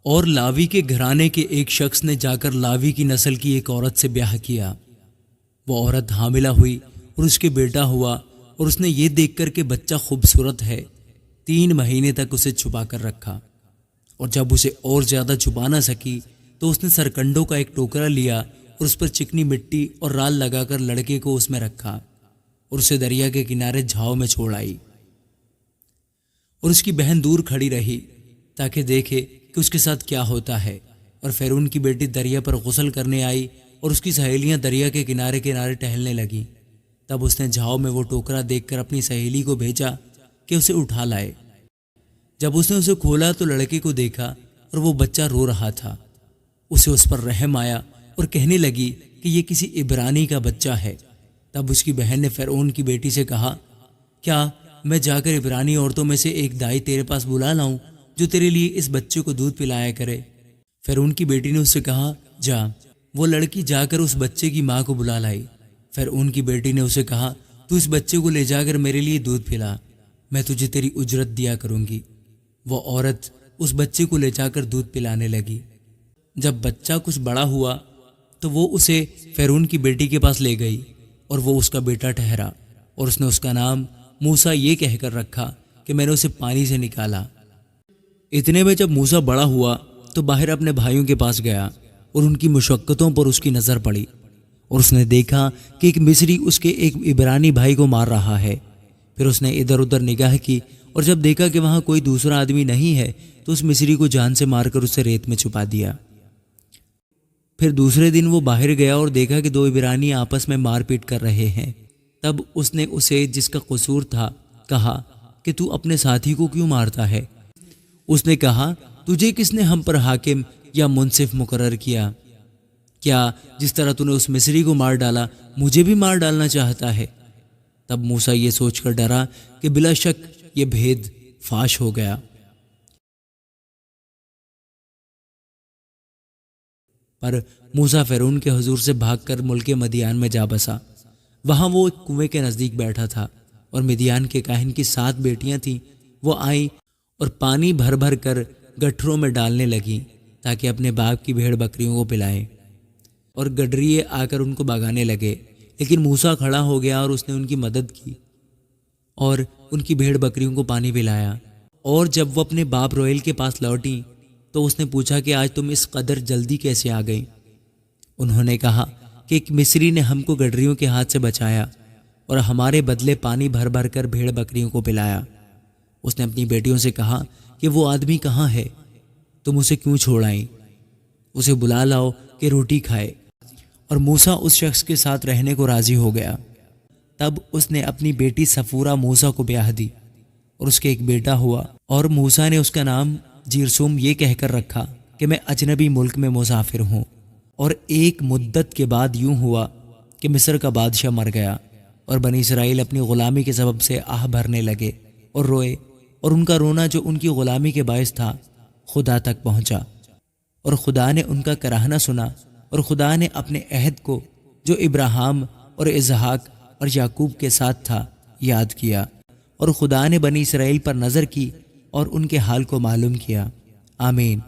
اور لاوی کے گھرانے کے ایک شخص نے جا کر لاوی کی نسل کی ایک عورت سے بیاہ کیا۔ وہ عورت حاملہ ہوئی اور اس کے بیٹا ہوا، اور اس نے یہ دیکھ کر کہ بچہ خوبصورت ہے 3 مہینے تک اسے چھپا کر رکھا، اور جب اسے اور زیادہ چھپا نہ سکی تو اس نے سرکنڈوں کا ایک ٹوکرا لیا اور اس پر چکنی مٹی اور رال لگا کر لڑکے کو اس میں رکھا اور اسے دریا کے کنارے جھاؤ میں چھوڑ آئی۔ اور اس کی بہن دور کھڑی رہی تاکہ دیکھے کہ اس کے ساتھ کیا ہوتا ہے، اور فرعون کی بیٹی دریا پر غسل کرنے آئی اور اس کی سہیلیاں دریا کے کنارے کنارے ٹہلنے لگیں۔ تب اس نے جھاؤ میں وہ ٹوکرا دیکھ کر اپنی سہیلی کو بھیجا کہ اسے اٹھا لائے۔ جب اس نے اسے کھولا تو لڑکے کو دیکھا اور وہ بچہ رو رہا تھا۔ اسے اس پر رحم آیا اور کہنے لگی کہ یہ کسی عبرانی کا بچہ ہے۔ تب اس کی بہن نے فرعون کی بیٹی سے کہا، کیا میں جا کر عبرانی عورتوں میں سے ایک دائی تیرے پاس بلا لاؤں جو تیرے لیے اس بچے کو دودھ پلایا کرے؟ فرعون کی بیٹی نے اس سے کہا، جا۔ وہ لڑکی جا کر اس بچے کی ماں کو بلا لائی۔ فرعون کی بیٹی نے اسے کہا، تو اس بچے کو لے جا کر میرے لیے دودھ پلا، میں تجھے تیری اجرت دیا کروں گی۔ وہ عورت اس بچے کو لے جا کر دودھ پلانے لگی۔ جب بچہ کچھ بڑا ہوا تو وہ اسے فرعون کی بیٹی کے پاس لے گئی، اور وہ اس کا بیٹا ٹھہرا، اور اس نے اس کا نام موسیٰ یہ کہہ کر رکھا کہ میں نے اسے پانی سے نکالا۔ اتنے میں جب موسیٰ بڑا ہوا تو باہر اپنے بھائیوں کے پاس گیا، اور ان کی مشقتوں پر اس کی نظر پڑی، اور اس نے دیکھا کہ ایک مصری اس کے ایک عبرانی بھائی کو مار رہا ہے۔ پھر اس نے ادھر ادھر نگاہ کی، اور جب دیکھا کہ وہاں کوئی دوسرا آدمی نہیں ہے تو اس مصری کو جان سے مار کر اسے ریت میں چھپا دیا۔ پھر دوسرے دن وہ باہر گیا اور دیکھا کہ 2 عبرانی آپس میں مار پیٹ کر رہے ہیں۔ تب اس نے اسے جس کا قصور تھا کہا کہ تو اپنے ساتھی کو کیوں مارتا ہے؟ اس نے کہا، تجھے کس نے ہم پر حاکم یا منصف مقرر کیا؟ کیا جس طرح تو نے اس مصری کو مار ڈالا مجھے بھی مار ڈالنا چاہتا ہے؟ تب موسیٰ یہ سوچ کر ڈرا کہ بلا شک یہ بھید فاش ہو گیا۔ پر موسیٰ فرعون کے حضور سے بھاگ کر ملک مدیان میں جا بسا۔ وہاں وہ ایک کنویں کے نزدیک بیٹھا تھا، اور مدیان کے کاہن کی 7 بیٹیاں تھیں۔ وہ آئیں اور پانی بھر بھر کر گٹھروں میں ڈالنے لگیں تاکہ اپنے باپ کی بھیڑ بکریوں کو پلائیں، اور گڈریے آ کر ان کو بھگانے لگے۔ لیکن موسیٰ کھڑا ہو گیا اور اس نے ان کی مدد کی اور ان کی بھیڑ بکریوں کو پانی پلایا۔ اور جب وہ اپنے باپ رویل کے پاس لوٹیں تو اس نے پوچھا کہ آج تم اس قدر جلدی کیسے آ گئیں؟ انہوں نے کہا کہ ایک مصری نے ہم کو گڈریوں کے ہاتھ سے بچایا اور ہمارے بدلے پانی بھر بھر کر بھیڑ بکریوں کو پلایا۔ اس نے اپنی بیٹیوں سے کہا کہ وہ آدمی کہاں ہے؟ تم اسے کیوں چھوڑ آئیں؟ اسے بلا لاؤ کہ روٹی کھائے۔ اور موسیٰ اس شخص کے ساتھ رہنے کو راضی ہو گیا۔ تب اس نے اپنی بیٹی صفورہ موسیٰ کو بیاہ دی، اور اس کے ایک بیٹا ہوا، اور موسیٰ نے اس کا نام جرسوم یہ کہہ کر رکھا کہ میں اجنبی ملک میں مسافر ہوں۔ اور ایک مدت کے بعد یوں ہوا کہ مصر کا بادشاہ مر گیا، اور بنی اسرائیل اپنی غلامی کے سبب سے آہ بھرنے لگے اور روئے، اور ان کا رونا جو ان کی غلامی کے باعث تھا خدا تک پہنچا، اور خدا نے ان کا کراہنا سنا، اور خدا نے اپنے عہد کو جو ابراہیم اور اسحاق اور یعقوب کے ساتھ تھا یاد کیا، اور خدا نے بنی اسرائیل پر نظر کی اور ان کے حال کو معلوم کیا۔ آمین۔